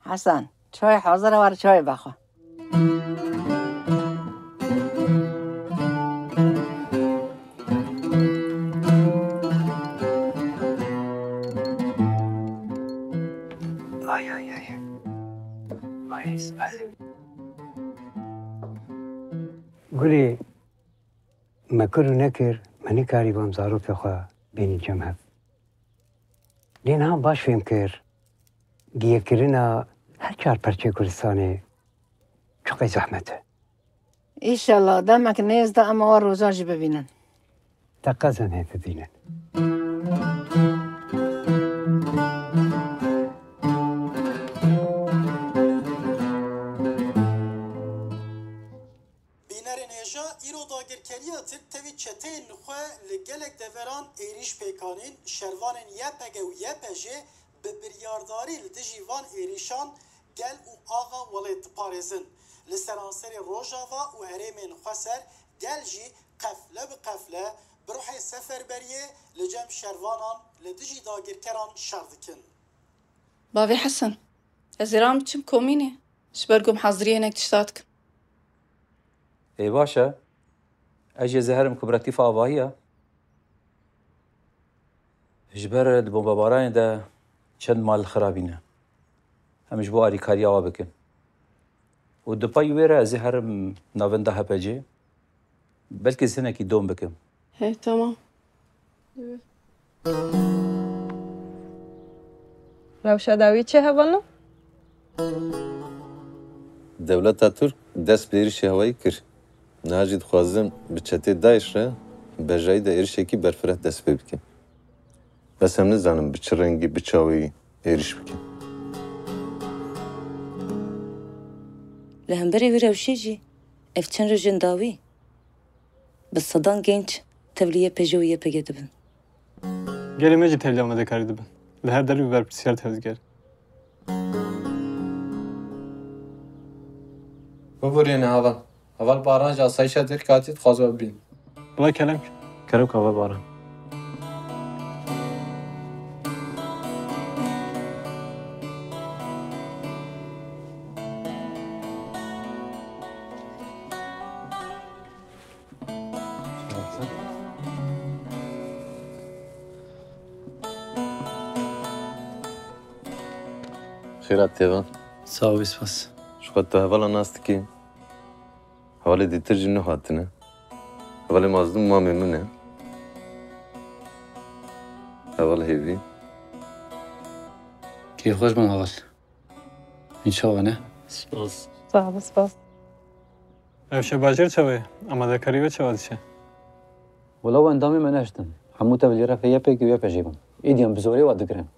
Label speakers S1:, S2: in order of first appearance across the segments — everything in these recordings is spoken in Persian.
S1: حسن چای حاضره وار چای بخوا.
S2: آی آی آی آی گلی مکر و نکر منی کاری بام زاروف خواه بینی جمع لین هم باش فهم کر گیه کرنا هر چهار پرچه کردستانه چقدر زحمته
S1: ایشالله دمک نیزده اما وار روزاجی ببینن.
S2: تقزن هیت بینن
S3: بینرین ایجا ایرو داگرکریه تیوی چته نخواه لگلک دوران ایریش پیکانین شروانین یه پگه و یه پجه به بریارداری لدجیوان ایریشان گل و آغا ولیت پارزن لسرانسری روژاوا و هریمین خسر گل جی قفله به قفله بروح سفر بریه لجم شروانان لدجی داگرکران شردکن.
S4: باوی حسن از ایران بچم کومینه شبرگم حاضریه انك تشتاتك.
S5: ای باشه اجي زهرم كوبراتيف آواهية جبر البومباران ده چند مال خرابينه همش بو آري كاريا وابكن و دپاي ويرا زهرم ناونده هپجي بلكي سنة كي دوم بكم.
S4: هي تمام.
S6: روشداوی چه هوالو؟
S7: دولت ترک دست به ایرش هوایی کرد. ناجید خوازم به چته دایش را به جای دا ایرشی کی برفرت دست بکن. بس هم نزانم به چه رنگی به چاوی ایرش بکن.
S8: لهمبري ويروشيجي افتشن رجن داوي بس صدان جنج تبليه بجوية بجدبن
S9: گلی مجی تبلیغ نده کاری دبن لهر داری ببر بسیار تهزگر
S10: ببورین اول باران جا سایشه در کاتید خوازو ببین
S9: بلا کلم
S11: کرم که اول باران
S7: خیرات تیوان.
S11: ساوی سپاس.
S7: شخص تو حوالا ناست کی؟ حوالی دیتر جنو هاتنه. حوالی مازدوم ما میمونه. حوال هیوی.
S11: کی خوش من حوال. این شو نه؟
S6: سپاس.
S4: سپاس.
S9: روشه باجر چوه آماده کاری و چه وادشه؟
S11: ولو اندامی من اشتم. همو تبلیغ رفیه پیکی و پیجیبم. ایدیم بزوری واد کرم.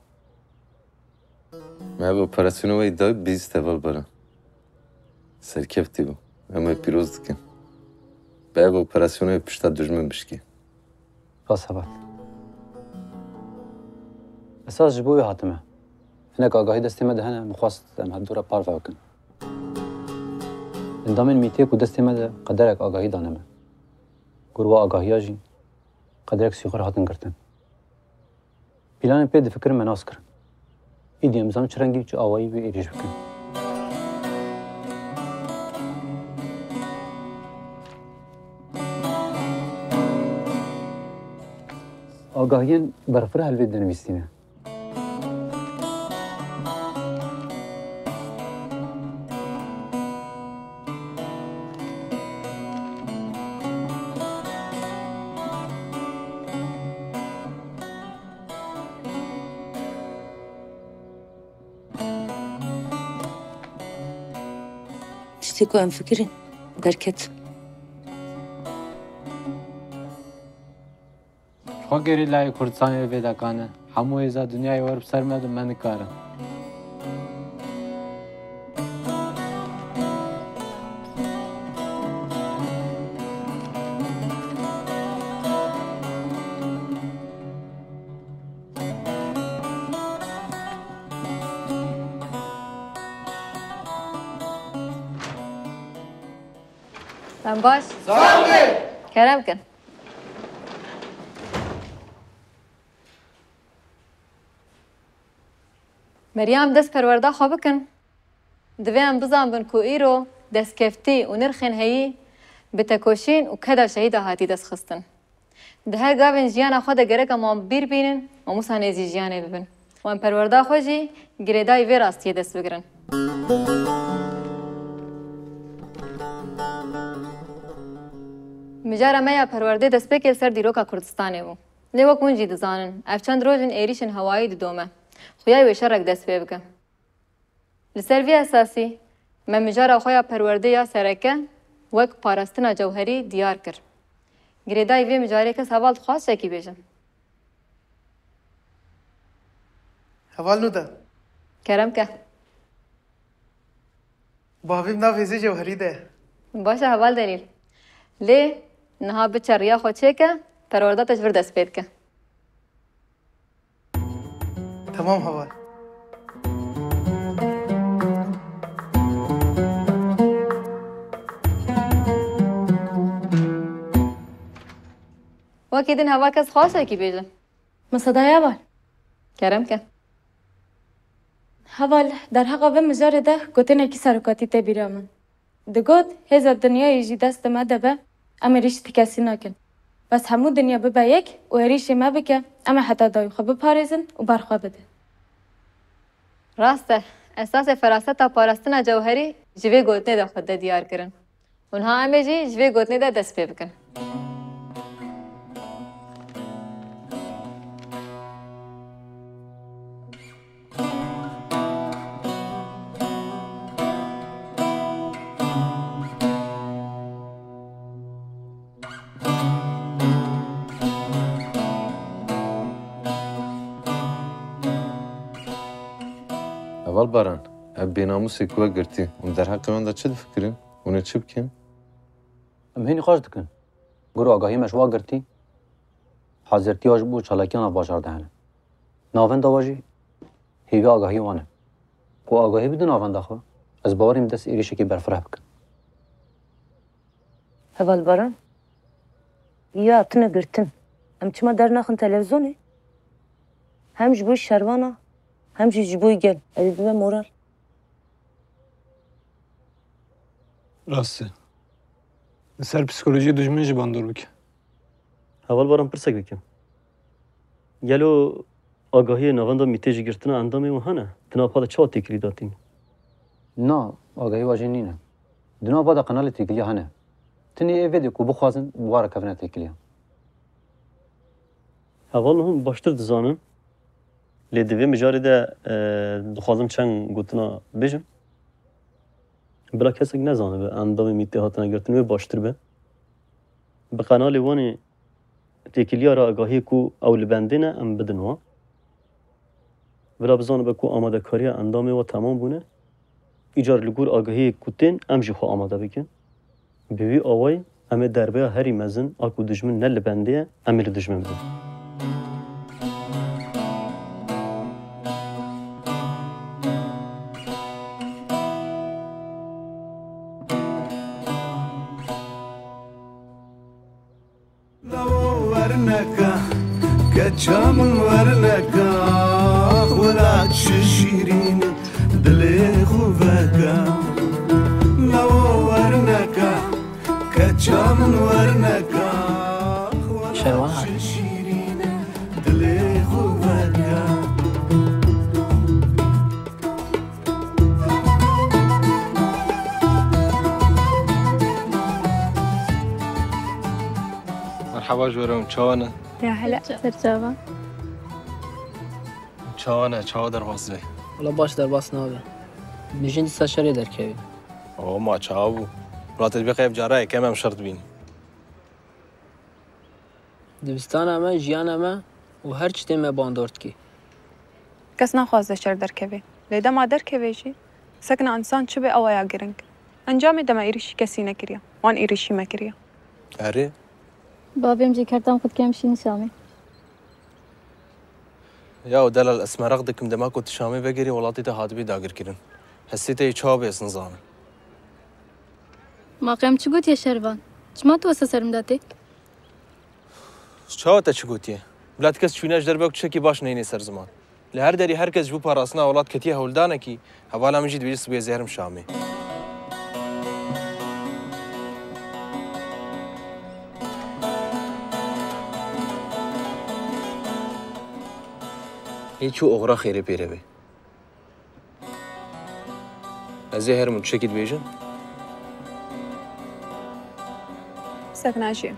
S7: ما به اپراسیون وی دای 20 اول برم. سرکفتی بود. اما پیروز کن. به اپراسیون پشت دشمن بشکی.
S11: پس حوال. اساس جبوی هاتمه. هناك آگاهی دستی مده هنه مخواست مهدورا پارفه وکن. اندامین میتیک و دستی مده قدرک آگاهی دانمه. گروه آگاهی آجی قدرک سیخور هاتن کرتن. پیلان پید فکر مناس کرن. ایدی امزان چرنگی چه آوایی بی ایریش بکن. آگاهیان برفره هلوید دنویستینه.
S8: تشتكوا عن فكري دركت
S10: خو گری لای کردستان ویدا کانه همو ایزا دنیای ور بسر مدم من کارم
S6: باش کرم کن مریم دست پرورده خواب کن دوام بزن بن کو ایرو دست کفتی و نرخن هی بتکوشین و کدا شهید هاتی دست خستن. ده هر گاون جیان خود گره که ما بیر بینن و موسانه زی جیانه ببین. و ام پرورده خوشی گریدای وی راستی دست بگرن. مجاره مایا پرورده دست بکل سر دیروکا کردستانه بو. لیو کنجی دزانن. افچند روزن ایریشن هوایی دومه. خویای وشرک دست بگم. لسروی اساسی من مجاره خویا پرورده یا سرکه وک پاراستنا جوهری دیار کر. گریدای وی مجاره کس حوال خاصه کی بیشم.
S12: حوال نو ده.
S6: کرم که.
S12: باویم نا ویزی جوهری ده.
S6: باشه حوال دلیل. لی نها بچریا خود چه که پرورده تجور دست پید که.
S12: تمام حوال.
S6: وکی دین هوا کس خاصه کی بیشم.
S4: مصدای اول
S6: کرم که.
S4: هوال در حقا به مجاره ده گوتنه کی سرکاتی تبیرامن. دگوت هزار دنیا یجی دست ما دبه اما ریش تکسی نکن. بس همو دنیا ببا یک و ریش ما بکه اما حتی دای خواه بپارزن و برخواه بده.
S6: راسته اساس فراسته تا پاراستنا جوهری جوی گوتنه ده خود ده دیار کرن. اونها همه جی جوی گوتنه ده دست پی بکن.
S7: اول باران اب بیناموسی کوه گرتی اون در حق من دا چه فکرین؟ اونه چه بکن؟
S11: ام هینی خواهش دکن گرو آگاهی مشوا گرتی حاضرتی آج بو چالاکیان باشار دهنه ناوند آواجی هیوی آگاهی وانه کو آگاهی بدون ناوند آخوا از باوریم دست ایریشه که برفره بکن
S8: هوال باران یا اتنه گرتن ام چما در ناخن تلویزیونه هم جبوی شروانا هم جبوی گل ادیدوه مورال
S9: راسته سر پسیکولوژی دجمن جبان دور بکن
S13: اول بارم پرسک بکن گلو آگاهی نواندا میتیجی گرتن اندامه و هنه دنا پادا چه تکری داتین
S11: نه آگاهی واجه نینه دنا پادا قنال تکلی هنه تنی ای ویدیو کو بخوازن بواره کفنه تکلی
S13: اول هم باشتر دزانم لیدوی مجاری ده دخوازم چند گوتنا بیجم بلا کسی نزانه به اندام میته هاتن گرتن و باشتر به قنال وانی تکلیه را آگاهی کو اول بندینه ام بدن ها ولی بزانه به کو آماده کاری اندام و تمام بونه ایجار لگور آگاهی کوتین ام جی خو آماده بکن بیوی آوای ام دربه هری مزن آکو دجمن نل بندیه ام دجمن بده
S14: كجامن ورنكا ولا تشيرين دلي خوفكا لو ورنكا كجامن ورنكا ولا تشيرين دلي خوفكا
S15: مرحبا جورم چاونه
S16: يا هلا سرجابة
S15: چاونه چاو در واسه
S17: ولا باش در باس نابه بیشین دیستا شری در کهی
S15: او ما چاو بو راتت بقیب جاره کم هم شرط بین
S17: دبستان همه جیان همه و هر چی تیمه باندورد کی
S16: کس نخواسته شر در کهی لیده ما در کهی جی سکن انسان چه به آوایا گرنگ انجام دم ایریشی کسی نکریا وان ایریشی مکریا
S15: اره
S18: بابیم جی کردم خود کم شی نشامی
S15: یا و دلال اسمرق دکم دما کو تشامی بگیری ولاتی تا هادبی داگر کرن حسیت ای چاو بیسن زانه
S18: ما قیم چی گوت یا شروان چما تو واسه سرم داتی
S15: چاو تا چی گوتیه بلاد کس چونش در بک چکی باش نینی سر زمان لهر دری هر کس جو پاراستنا اولاد کتی هولدانه کی حوالا من جید بیش سوی زهرم شامی هیچو اغرا خیره پیره بی از هر من چکید بیجم
S16: سكنة شيء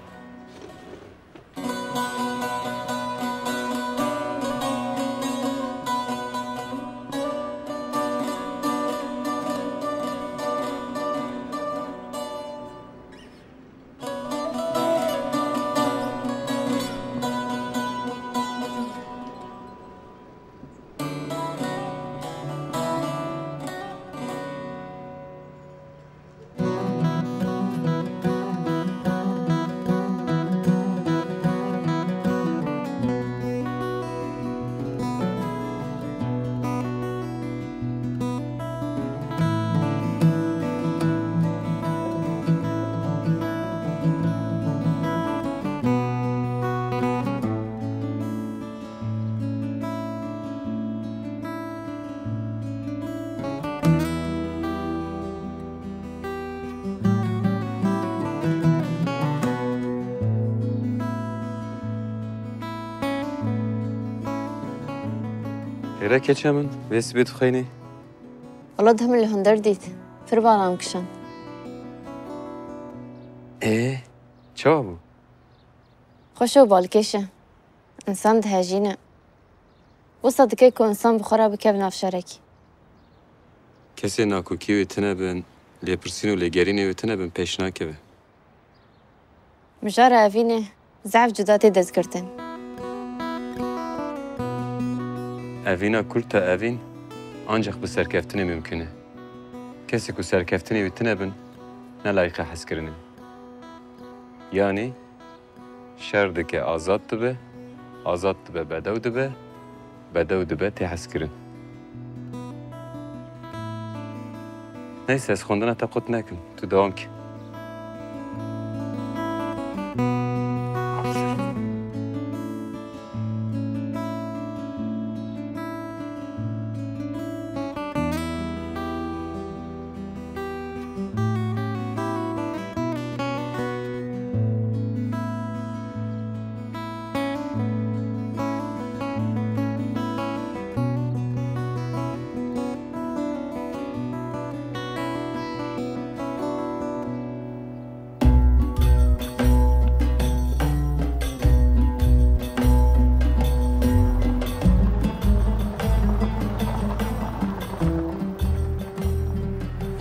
S19: هيرا كيتشامن بس بيت خيني
S20: والله دهم اللي هندر ديت فربانا مكشان
S19: ايه شو
S20: خوشو بالكيشة انسان دهاجينة وصدقيكو انسان بخورا بكاب نافشاركي
S19: كسي ناكو كيوي تنبن لي برسينو لي جاريني وتنبن بيشنا كبه
S20: مجارة افيني زعف جداتي دزكرتن
S19: افينا كلتا افين انجخ بسركفتني ممكنه كسي كو سركفتني وتنبن نلايقه حسكرني يعني شردك آزاد دبه آزاد دبه بدو دبه تحسكرن نيسه از خوندن تا قط نکن تو دانک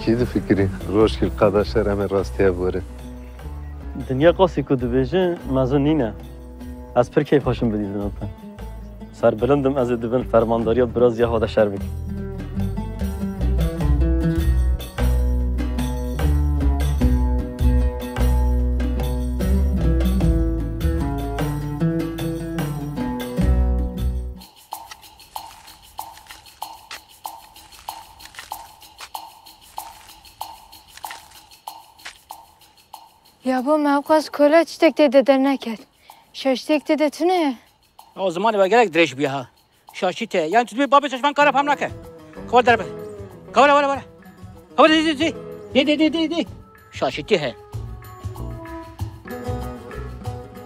S7: چی فکری روش که قضا شرم راستی بوره
S13: دنیا قاسی که دبیجه مزون نینه از پر کیف هاشون بدیدن اپن سر بلندم از دبن فرمانداری براز یه هاده شر بگی
S4: یا با مبقاس کلا چتک دیده در نکرد شاشتک دیده تونه
S17: او زمان بگرک درش بیا شاشیته یعنی تو بابی چشمان کارا پام نکه کول در به کول دی شاشیتی ہے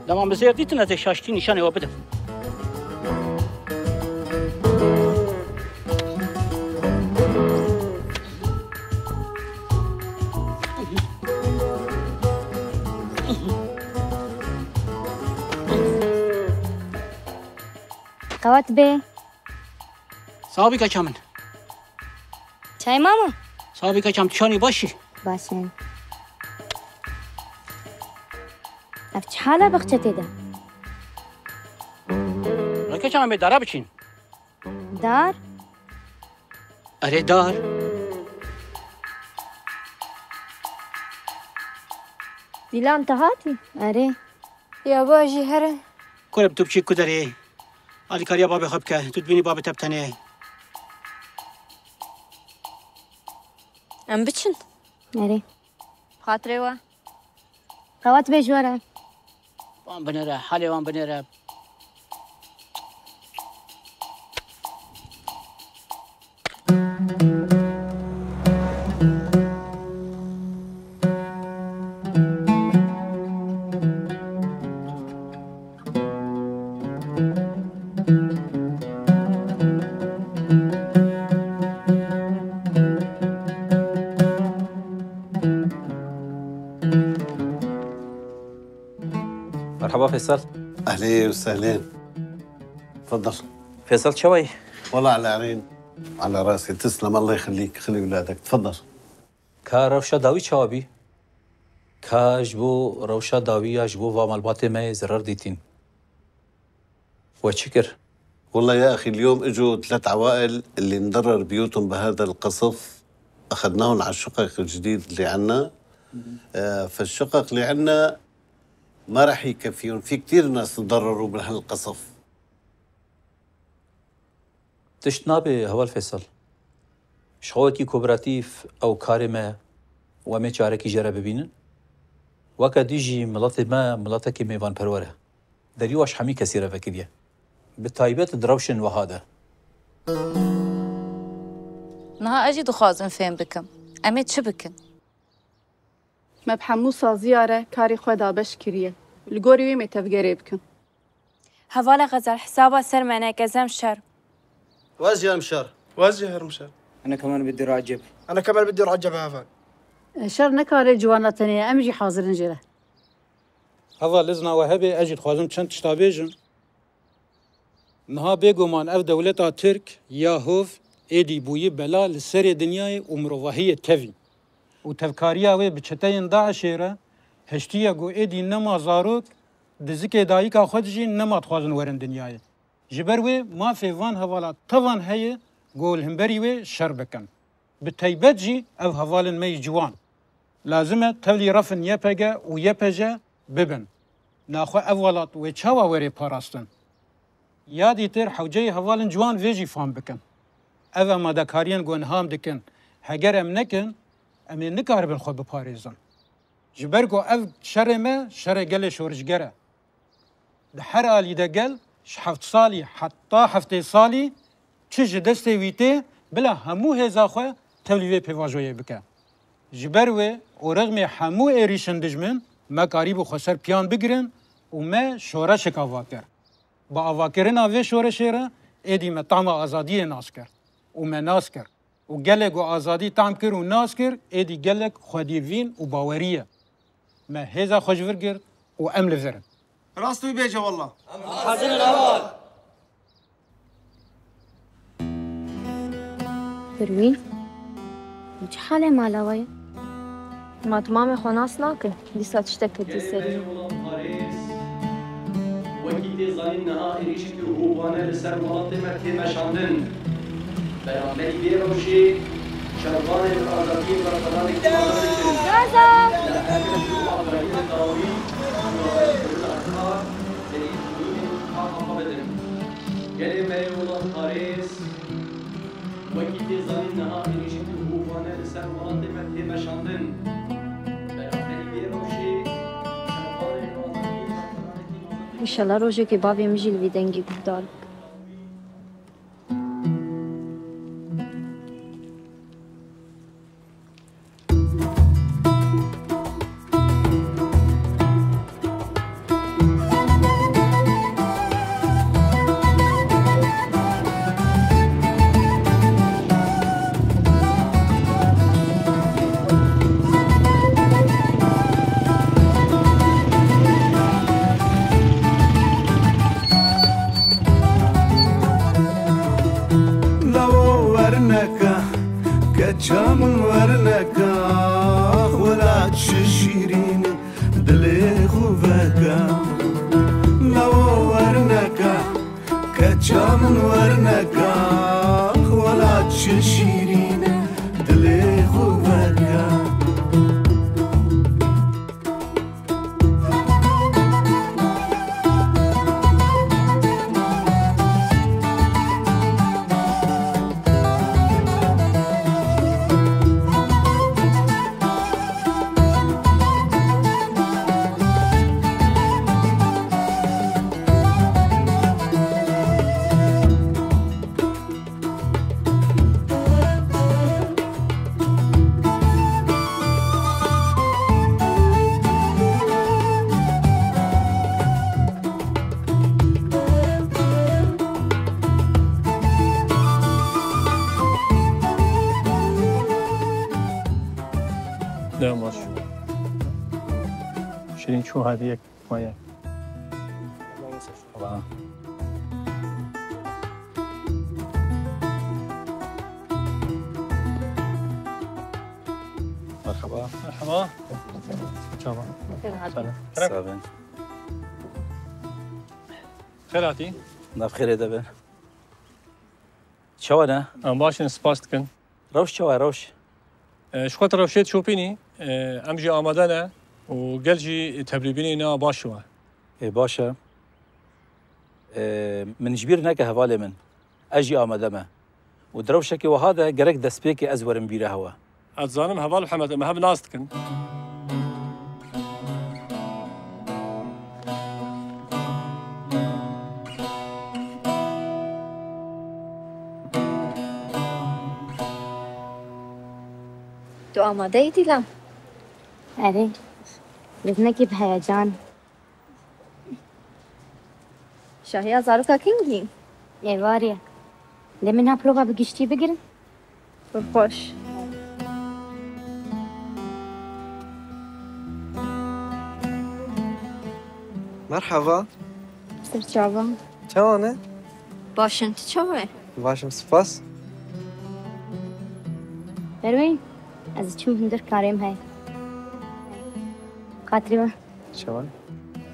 S17: دمان بسیار دیتونه از شاشتی نشانه و بده
S18: قوات به
S17: صاحبی که چمن
S18: چای ماما
S17: صاحبی که چم تشانی باشی
S18: باشین اف چه حالا بخچتی ده
S17: رکه چمن به داره بچین
S18: دار
S17: اره دار
S18: دیلان تهاتی اره
S4: یا باجی هره
S17: کلب تو بچی کدری علی کاریا بابی خوب که تو بینی بابی تبتنه
S20: ام بچن
S18: اره
S20: خاطره و
S18: قوات به جواره
S17: وان بنره حالی وان بنره
S5: مرحبا فيصل.
S21: اهلين وسهلين. تفضل.
S5: فيصل شوي.
S21: والله على عين على راسي. تسلم الله يخليك. خلي اولادك. تفضل.
S5: كروشا داوي شوابي. كاجبو روشا داوي اجبو ومالباتي ما زرار ديتين. وشكر.
S21: والله يا اخي اليوم اجوا 3 عوائل اللي مضرر بيوتهم بهذا القصف. اخذناهم على الشقق الجديد اللي عنا. فالشقق اللي عنا ما راح يكفيهم. في كثير ناس تضرروا بهالقصف.
S5: تشتنابي هو الفيصل. شغوتي كوبراتيف او كارمه ومي چاركي جرى ببينن. وكا ديجي ملاتي ما ملاتكي ميوان پروره. دريواش حمي كثيرة فكرية. بالتايبات دروشن وهذا.
S22: نها اجي دخوازن فين بكم. اميت شو بكن؟
S16: ما بحموسا زيارة كاري خدا باش كريه. الجوري وي متفجري بكن.
S4: هوالا غزل حسابها سر معنا كزم شر.
S12: واجه مشار. واجه هرمشار.
S23: أنا كمان بدي راجب.
S12: أنا كمان بدي راجب هافان.
S1: شر نكاري جوانا تانية أمجي حاضرين جرا.
S24: هوا لزنا وهبي أجي خوازم چند تشتابيجن. نها بيگومان اف دولتا ترك ياهوف ايدي بوي بلا لسر دنياي ومروهية كفي. وتفكاريا وي بچتين داعشيرا هشتيا گو ايدي نما زاروك دزكي دايكا خودجي نما تخوازن ورن دنياي. جبروي ما في وان هوالا طوان هي قول همبري وي شربكن. بتيبت جي او هوالن مي جوان. لازمه تولي رفن يبقى ويبجا ببن. ناخو اولات وچاوا وري پاراستن. یادی تر حوجه هوالن جوان ویجی فهم بکن. اوه مادکاریان گون هام دکن. هگر ام نکن، امی نکار بن خود بپاریزن. جبرگو او شر ما شر گل شورشگره. ده هر آلی ده گل 7 سالی حتی 7 سالی چه دسته ویته بلا همو هزا خواه تولیوه پیواجویه بکن. جبروه و رغم همو ایریشن دجمن ما قریب خسر پیان بگیرن و ما شوره شکاوا کرد. با آواکرنا و شورشیره ایدی ما طعم آزادی ناس کرد و ما ناس کرد و گلک و آزادی طعم کرد و ناس کرد ایدی گلک خودیوین و باوریه ما هزا خوشور کرد و امل فرد
S12: راستوی بیجه والله
S17: حاضر الأول
S18: بروين وش حالة مالاوية؟ ما تمامي خناس ناكل لسه تشتكي دي سرية
S25: وكيتي ظنينها إريشتي وهوانا لسر منظمة مشاندن برامبري بيروشي شربان الأرضين برطلان
S18: جازا
S25: لا أكل أبراهيم الضراوي والأخبار للإنسانين حقا بدن كلمة يولا القريس وكيتي ظنينها إريشتي وهوانا لسر منظمة مشاندن برامبري بيروشي
S18: إن شاء الله روجي كي بابي مجي الفيدنجي قدالك
S14: كامل ورنكا ولا تشيرين دلي خوفكا لو ورنكا كامل ورنكا ولا تشيرين دلي خوفكا
S9: لا ماشي شيرين شو هذه مايا
S5: مرحبا.
S9: مرحبا. شابا.
S5: سلام.
S9: خيراتي.
S5: بخير دبن. شو أنا؟
S9: باشن سپاس دکن.
S5: روش شو روش؟
S9: شخوت روشید شوپینی. امجی آمادنه و گلجی تبریبینی نه باشوا.
S5: باشا. من جبير ناك هوالي من أجي آمدمه ودروشك وهذا جرك دسبيك أزور مبيره هوا
S9: أتظالم هوال محمد ما هب ناستكن
S18: تو آماده ای دیلم؟
S2: آره لذنکی بهیجان
S18: شاهی از آروکا کنگی؟
S2: ایواریه لمنها پروبا بگشتی بگیرن؟
S18: خوش
S3: مرحبا
S18: سرچاوا
S3: چونه؟
S18: باشن چوه؟
S3: باشم سپاس
S2: بروین از چون هندر کاریم های قاتری ما
S3: چونه؟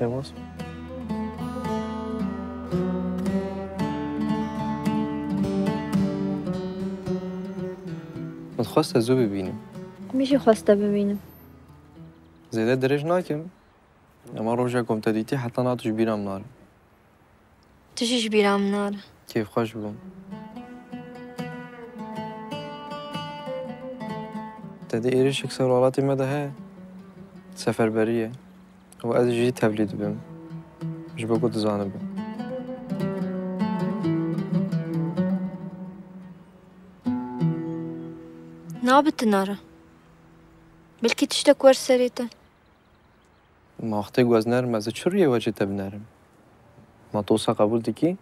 S3: نموز خواست زو ببینم
S18: میشه خواسته ببینم
S3: زیاده درج ناکم اما روزا کم تدیتی حتی ناتوش بیرم نار
S18: تشیش بیرم نار
S3: کیف خوش بگم تدی ایرش اکثر والاتی مده سفر بریه و از جی تولید بیم مش بگو دزانه بیم
S18: نابت ناره بلکی تشتک ور سریته
S3: ما وقتی گوز نرم از چوریه وجه تب نرم ما توصا قبول دکی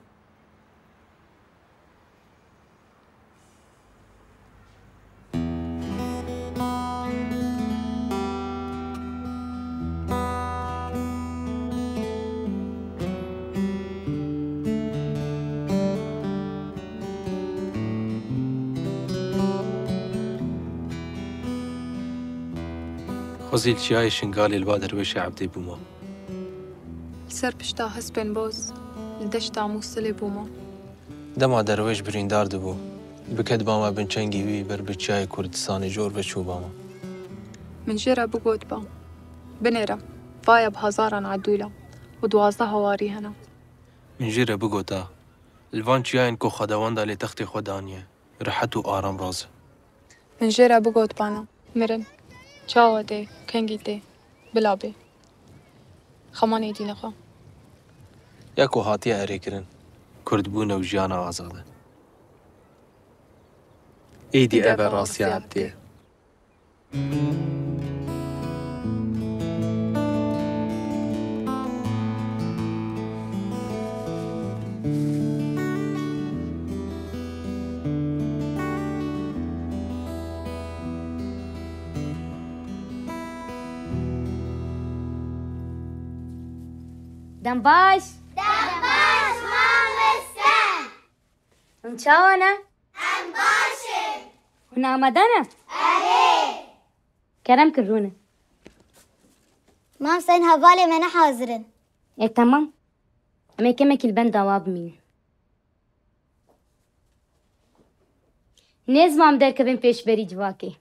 S15: خزيل شياي شنقالي البادر وشي عبدي بوما
S16: سر بشتا هسبن بوز لدشتا موصلي بوما
S15: دما درويش بريندار دبو بكد باما بنچنگي وي بر بچاي كردستاني جور بچو باما
S16: من جيرا بقود با بنيرا فايا بهزارا عدولا ودوازده هواري هنا
S15: من جيرا بقوتا الفان چياين كو خدوان دا لتختي خدانيه رحتو آرام رازه
S16: من جيرا بقود بانا مرن چاوا دي کنگی دي بلابي خماني دي نخا
S15: ياكو هاتيا اريكرن كرد بونا وجيانا آزاده ايدي ابا راسي عبدي
S2: دنباش
S6: دنباش مامستن
S2: انشاوانا
S6: انباشن
S2: هنا مدانا
S6: اره
S2: كرم كرونا
S6: مامستن هوالي من حاضرن
S2: ايه تمام اما كمك البند دواب مين نيز مام در كبين پیش بری جواكي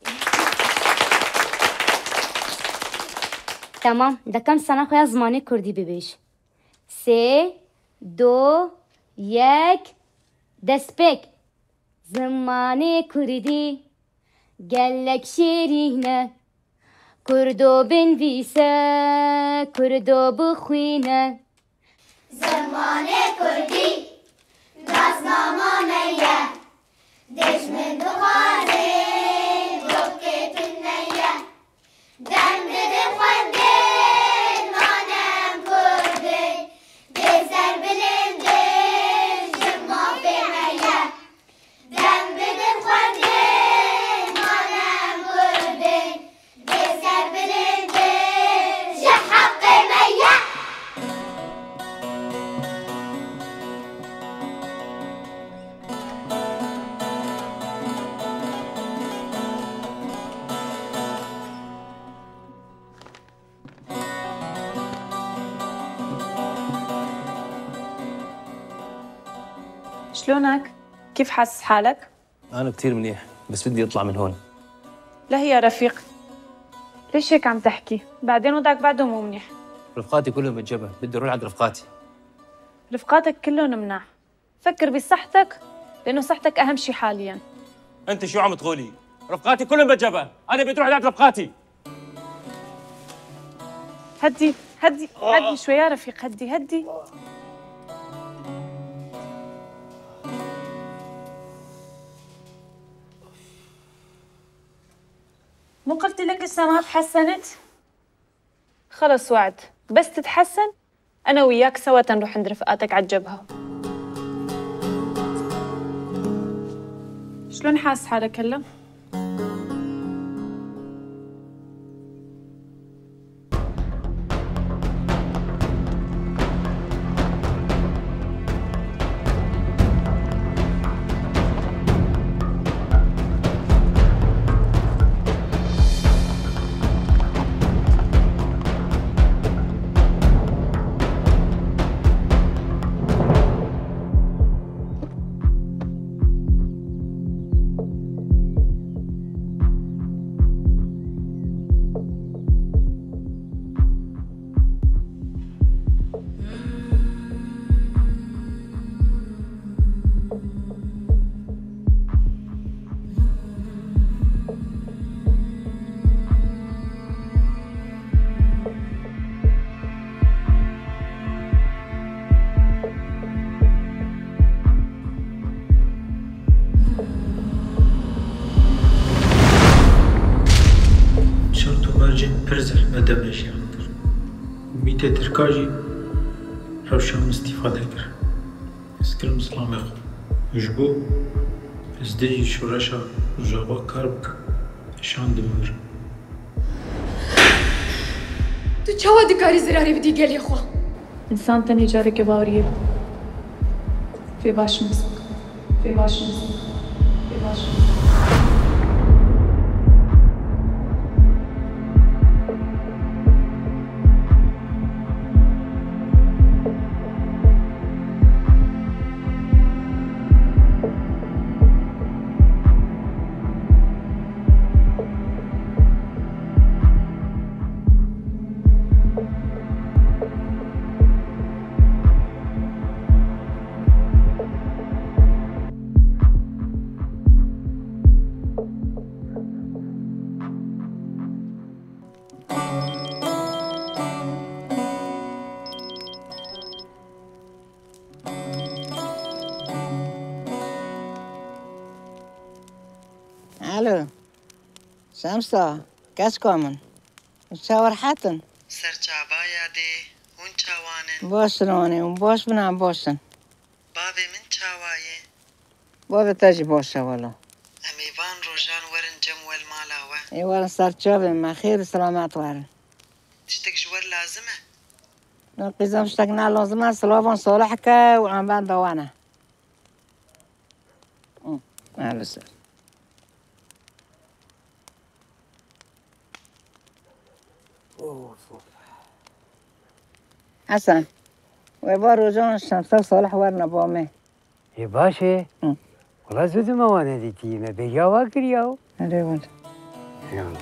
S2: تمام دكم سنة خويا زماني كردي ببيش 3 2 1 دسپک زمانه کردی گلک شیرینه کردو بنویسه کردو بخوینه
S6: زمانه کردی نازنامه دشمن دخانه دکه تنیه دم بدم خنده مانم کرده بزر بلنده جمع بمیه دم بدم خنده مانم کرده بزر بلنده جحق میه
S16: شلونك؟ كيف حاسس حالك؟
S15: أنا كتير منيح بس بدي أطلع من هون.
S16: لا يا رفيق، ليش هيك عم تحكي؟ بعدين وضعك بعده مو منيح.
S15: رفقاتي كلهم بالجبل، بدي أروح عند رفقاتي.
S16: رفقاتك كلهم مناح، فكر بصحتك لأنه صحتك أهم شيء حالياً.
S15: أنت شو عم تقولي؟ رفقاتي كلهم بالجبل، أنا بدي أروح عند رفقاتي.
S16: هدي هدي هدي شوي يا رفيق، هدي هدي. مو قلت لك لسه ما تحسنت؟ خلص وعد، بس تتحسن أنا وياك سوا نروح عند رفقاتك على الجبهة. شلون حاس حالك هلا؟
S8: برزح مدى ماشي عندر ميتا تركاجي روشان استفادة كر اسكرم سلام اخو جبو ازدجي شورشا جابا كاربك شان دمر
S10: تو چاوا دکاری زراری بدی گلی خوا
S16: إنسان تاني جارك باوريه في باش مسك في باش مسك في باش مسك.
S1: الو شمسة كاش كومن شاور حاتن
S11: سرچاوا یادی اون چاوانن
S1: باش روني وباش بنام باشن
S11: بابي من چاوایه
S1: بابا تاجي باشا والله
S11: امیوان روزان ورن جم والمالاوه
S1: اي ورن سرچاوه ما خير وسلامات ورن
S11: تشتك جوار لازمه
S1: نقيزم اشتقنا لازمه سلافون صالحك وعم بعد دوانا اهلا سهلا حسن ويبا روزان الشمسة صالح ورنا بومي
S19: يا باشا والله زود ما وانا ديتي ما بيا واكر ياو
S1: أدري وانت
S19: يلا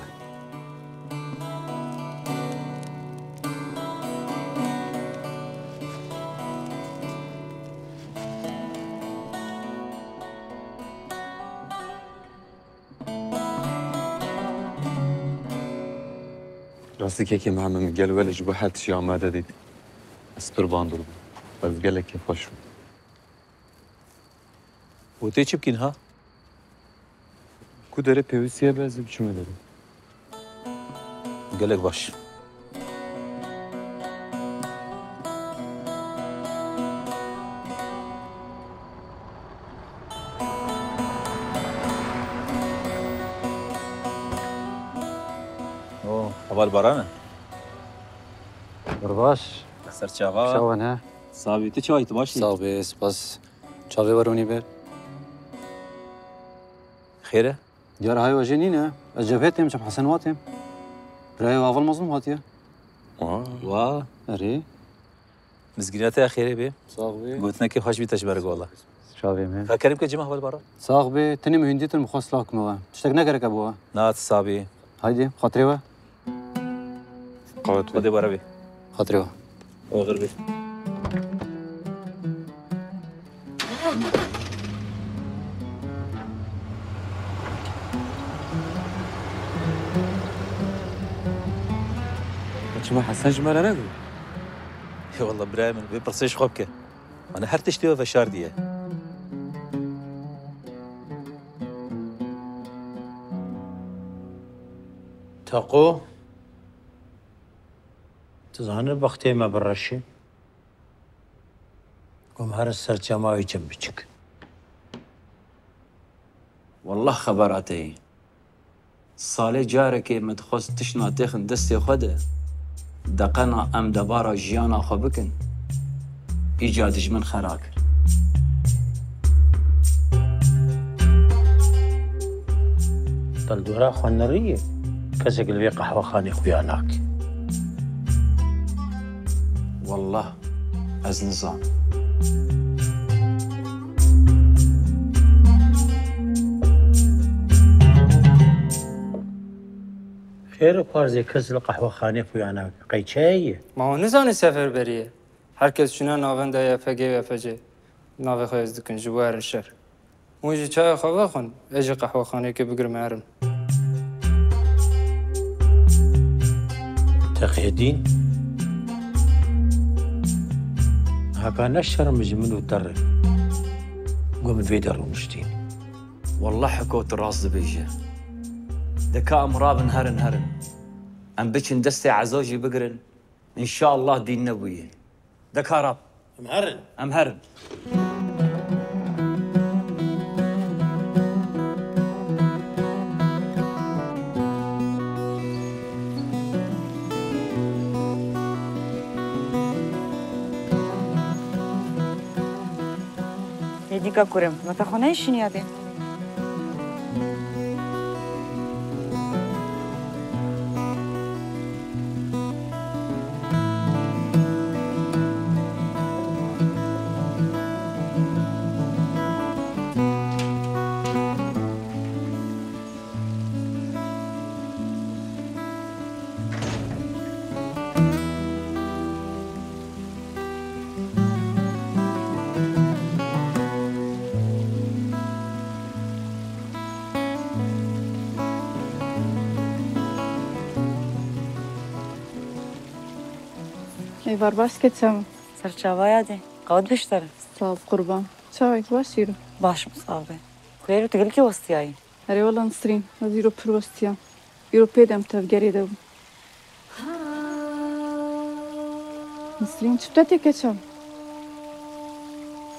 S7: راسك هيك يا محمد قال ولا جبوا حد شي عم ديت استر باندر بس قال لك كيف خوش
S5: وتي چی بکین ها؟
S7: کو داره پیوسیه بعضی بچه داره
S5: قالك باش اوه اول برانه
S13: برباش
S5: سرچاوا
S13: شاون ها
S5: صافي تي چای تو باشی
S13: صافي بس چاوي وروني به
S5: خيره
S13: ديار هاي وجنينه الجبهتهم شب حسنواتهم براي وافل مظلوم هاتيه
S5: واه
S13: اري
S5: مسكينات خيره به
S13: صافي
S5: قلت لك كيف خوش بيتش برق والله
S4: شابي من
S5: فكريم كجمع هو البرا
S4: صاحبي تني مهنديت المخصص لك موا تشتغلنا كرك ابوها
S5: نات صابي
S4: هايدي خاطري وا
S5: قوت بدي بربي
S4: خاطري وا
S5: وغربي
S4: ما حسن جمال انا
S5: والله برايم بيبرسيش خوبك انا هرتشتي وفشارديه
S8: تاقو تزانه بختي ما برشي قم هر السرچماوي جنبك
S20: والله خبراتي صالي جارك متخص تشنا تخن دستي خده دقنا ام دبارا جيانا خو بكن ايجاد من خراك
S8: طل دورا خنريه كسك اللي قهوه خاني خوياناك
S20: والله از نظام
S8: خير بارزي كز القهوه خاني خوياناك قيچايه
S3: ما هو نزاني سفر بريه هركز شنا ناونده یا فگه یا فجه ناوه خواهز دکن جوار شر موجی چای خواه خون اجی قهوه خانه که بگر معرم
S8: تقي الدين هكا نشر مجمل وتر قوم الفيدر ومشتين
S20: والله حكوت الراس دبيجه دكا امراب هرن هرن ام بچن دستي عزوجي بقرن ان شاء الله دين نبويه دكا راب
S8: امهرن
S20: امهرن
S21: يديك كرم ما تاخونيش نيادي
S16: ایوار باش که چم
S21: سرچاوا یادی قود بیشتره
S16: صاحب قربان چاوی باش یرو
S21: باش مصابه خير تقول كي وصياي
S16: اري والله نسرين هذي رو بروستيا يرو بيدم تفجري دو نسرين شفتي كتشم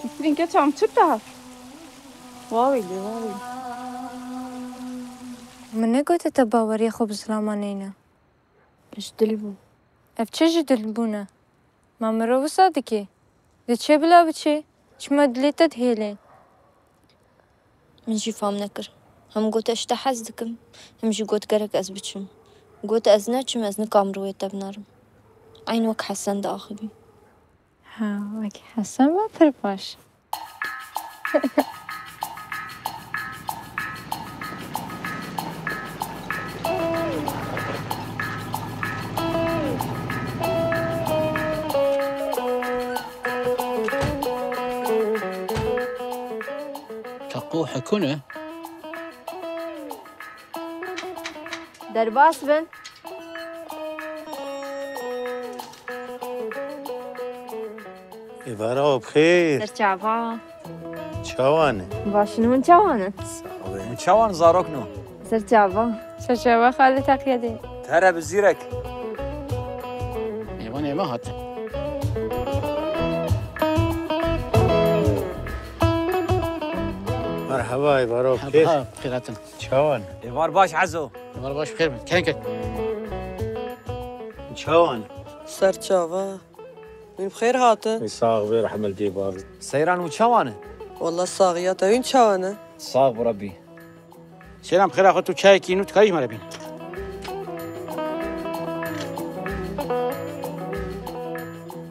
S16: نسرين كتشم شفتها واوي
S18: من قلت تباوري خبز لامانينا ايش دلبو افتشي دلبونا ما مرو صادقي دي چه بلا بچه چما دليتا دهيلين
S22: من جي فهم نكر هم قوت اشتحز دكم هم جي قوت قرق از بچم قوت از نچم از نقام رويتا بنارم عين وك حسن دا آخبي
S18: ها وك حسن ما ترباش
S17: تقو حكونه
S18: درباس بن
S8: إبارة بخير
S18: سرچاوا
S8: شوانه
S18: باشنو من چاوانه
S5: من شوان زاروكنو
S18: سرچاوا خاله تقيدي
S5: ترى بزيرك
S17: ايوان ما هات
S8: مرحبا إبارة بخير
S17: بخيراتنا
S8: شوان
S5: إبار باش عزو
S17: إبار باش بخير كان
S8: شوان
S23: سرچاوا وين بخير هاته
S8: يساق بي رحمة الديبار
S5: سيران وشوانه
S23: والله صاغيات وين شوانا
S5: صاغ بربي
S17: سلام بخير اخوتو چای كينو تكايش مربين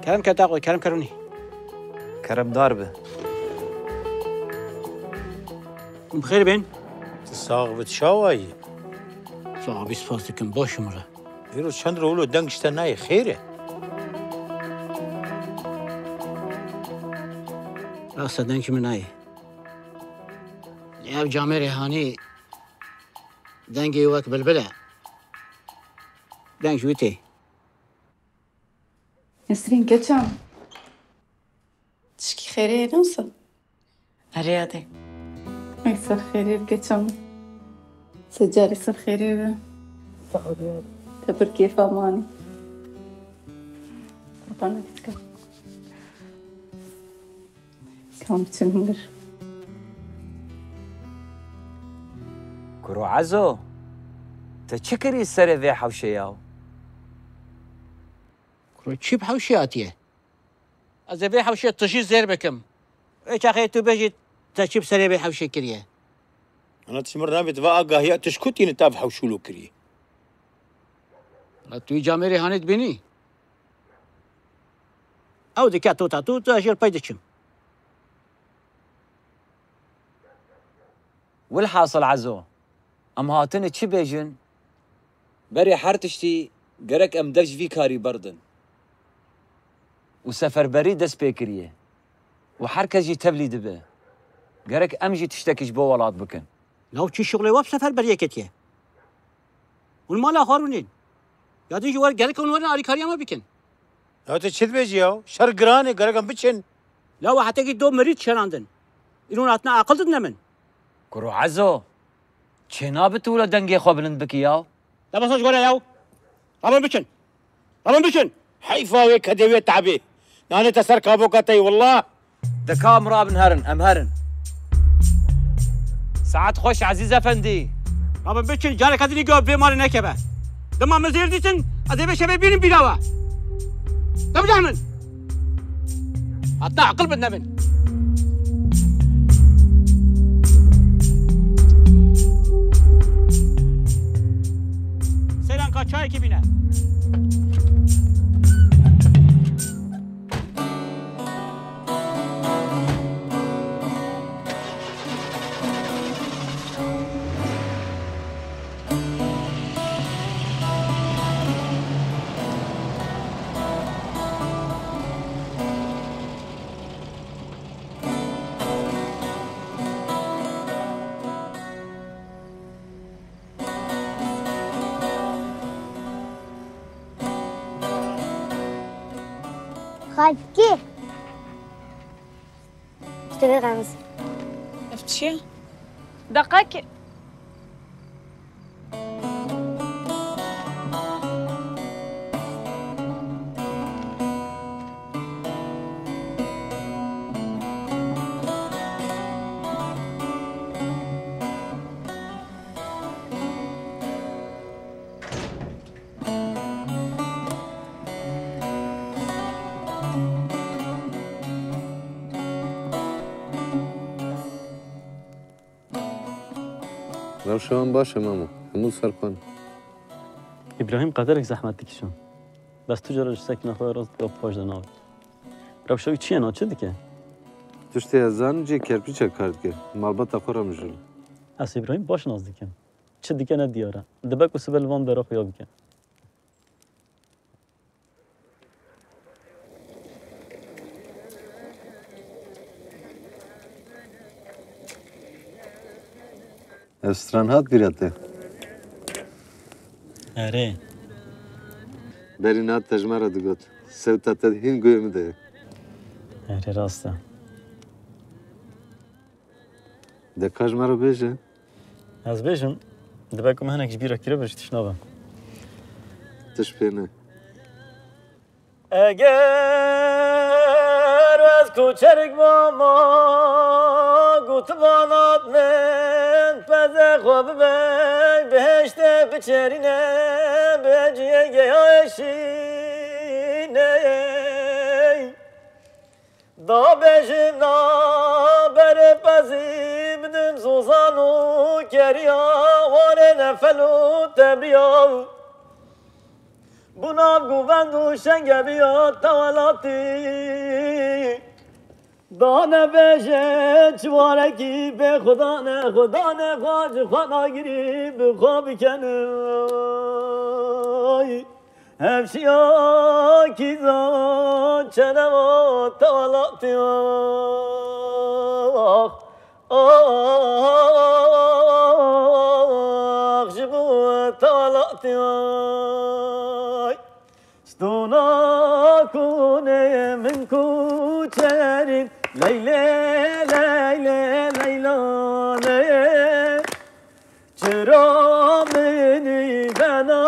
S17: كلام كتاقوي كلام كروني
S5: كرم داربه
S17: بخير بين؟
S8: الصاغ بتشاوي
S17: صعب يسفاسكم باش مرة
S8: يرو شندرو ولو دنگشتناي خيره
S17: راس دنش من اي يا جامري هاني دنگي وك بلبلة دنش ويتي
S9: نسرين كتشام تشكي خيري نوصل
S21: أريادي
S9: يصير خيري بكتشام سجاري يصير خيري تبر كيف أماني طبعا كتكا كم تنمر
S20: كرو عزو تشكري السري ذي حوشياو
S17: كرو تشيب حوشياتيه از بي حوشي تجي زير بكم ايش اخي تو بيجي تشيب سري بي حوشي كريه
S8: انا تشمر نابت واقا هي تشكتي نتاب حوشولو كري
S17: لا توي جامري هاني تبيني او دكا توتا اجل بايدشم
S20: والحاصل عزو ام هاتن تشي بيجن بري حرتشتي قرك ام درج في كاري بردن وسفر بري دس بيكريه وحركة جي تبلي دبه قرك امجي تشتكيش بو ولاد بكن
S17: لو تشي شغلي واب سفر بري كتيه والمال اخرونين يادي جوار قرك ونورنا علي كاريا ما بكن
S8: لو تشد بيجيو شرقراني قرك ام بتشن
S17: لا حتى كي دو مريض شناندن إنون عطنا عقل دنا من
S20: كرو عزو چنابت ولا دنگي خوبلند بكياو
S17: لا بس ولا ياو رابن بشن
S8: حيفاوي كدوي تعبي يعني تسر كابو كتي والله
S20: دكام رابن هرن ام هرن ساعات خوش عزيز افندي
S17: رابن بشن جارك هذي جو بمال نكبه دما مزير ديتن ادي بشبه بينم بلاوا دم جامن عطنا عقل بدنا من سيرانكا çay kibine.
S6: خالد كيف؟ اشتري غمز
S9: عرفت شي؟
S16: دقاك
S7: روشان باشه مامو همون سر کن
S13: ابراهيم قدرك زحمتك شو بس تو جرى ساكنه خو راست باش دنا روشوي چی نه چه دیگه
S7: تشتی ازان جی کرپی چه کرد که مالبات اخورا مجل
S13: اس ابراهيم باش نزدیکم چه دیگه نه دیاره دبک و سبل وان برا خو بکن
S7: استرانهات بیراته
S13: اره
S7: برینات تجمره دگوت سوتا تدهین گویم ده
S13: اره راسته
S7: دکاج مرا بیجه
S13: از بیجم دبکم هنک جبیره کیره بش تشنابم
S7: تشپینه
S13: اگر از کوچرک ماما گوتبانات من پز خواب بگ بهشت بچرینه بجیه گیاشینه دا بجم دا بره پزیم دم سوزانو کریا واره نفلو تبریا بنام گوند و شنگ بیاد تولاتی دانه بشه چوارکی به خدا نه خاج خدا گیری به خواب کنه همشیا کی زان چنه و توالاتی آخ جبو توالاتی ستونا کنه من کوچرین لیله لیله لیلانه چرا منی بنا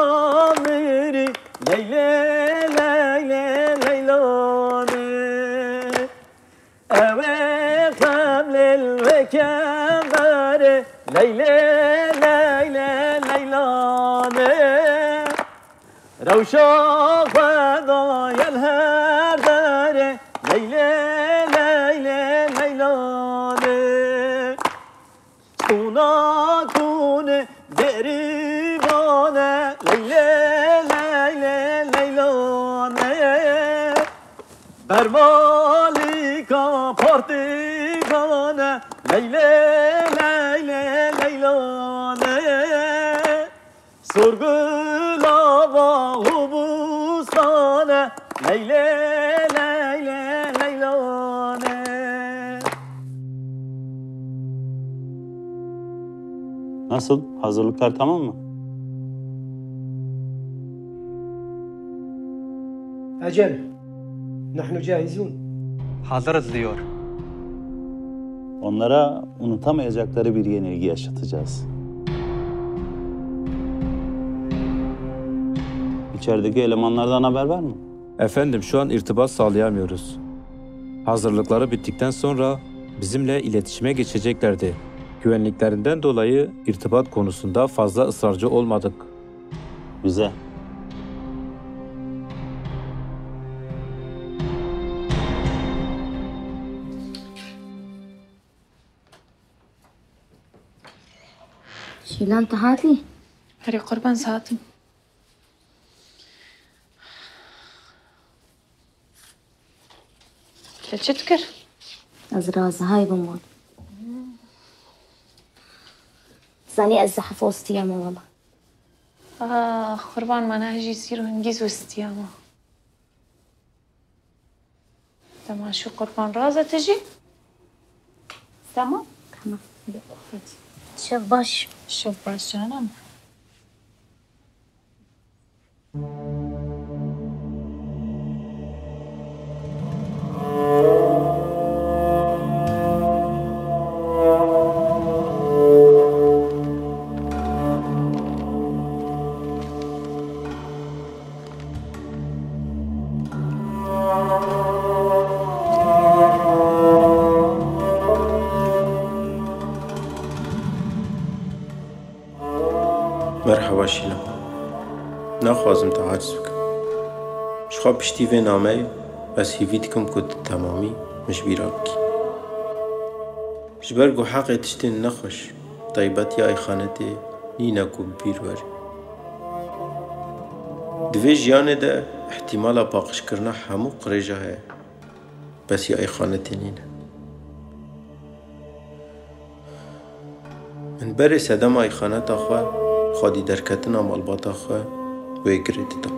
S13: میری لیله لیله لیلانه اوه خمل الوکبره لیله لیله لیلانه روشا خدای الهر داره لیله لیله لیلانه اونا کنه گریبانه لیله لیله لیلانه بر مالیکا پارتیگانه لیله لیله لیلانه سرگلا و حبوستانه لیله لیله لیلانه.
S2: Nasıl? Hazırlıklar tamam mı?
S12: أجل نحن جاهزون.
S2: Hazırız diyor. Onlara unutamayacakları bir yenilgi yaşatacağız. İçerideki elemanlardan haber var mı?
S14: Efendim şu an irtibat sağlayamıyoruz. Hazırlıkları bittikten sonra bizimle iletişime geçeceklerdi. Güvenliklerinden dolayı irtibat konusunda fazla ısrarcı olmadık.
S2: Güzel.
S22: شيلان تهاتي
S9: هري قربان ساعتي تشتكر
S22: أزراز هاي بموت زاني أزح فوستي يا ماما
S9: قربان ما نهجي يصيروا هنجيز واستيامة تمام شو قربان رازة تجي تمام
S22: تمام شوف باش
S9: شوف باش جانم
S24: مرحبا شینا نخوازم تا عجز بکم شخوا پشتی و نامه بس هیوید کم کد تمامی مش بیرا بکی جبرگو حقی تشتین نخوش طیبتی آی خانته نینا کو بیرواری دوی جیانه ده احتمالا باقش کرنا همو قریجه هی بس آی خانته نینا من بری سدم آی خانته خواه خادی درکتنا مالباتا خواه وی گریدی دا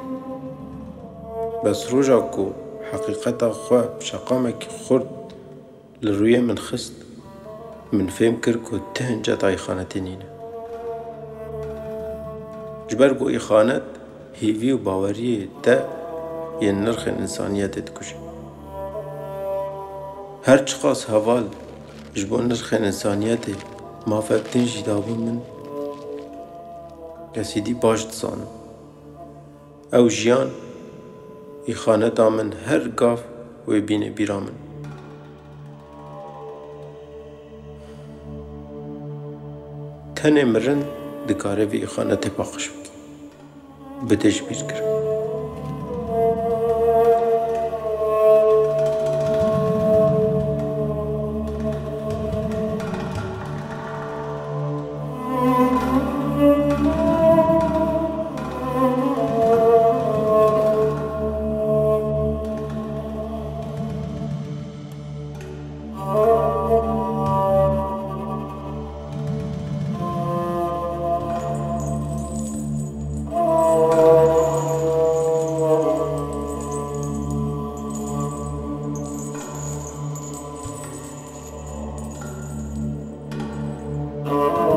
S24: بس روژا کو حقیقتا خواه شقامك خورد لرویه من خست من فهم کر کو تهنجت آی خانتی نینه جبرگو ای خانت هیوی و باوریه تا یه نرخ انسانیت دکوشه هر چقاس حوال جبو نرخ انسانیت ما فکتن جدابو من رسیدی باش دزانم او جیان ای خانتا من هر گاف و بینه بیرا من تنه مرن دکاره وی ای خانتا پاقش بکی بدش بیر کرد
S23: Thank you.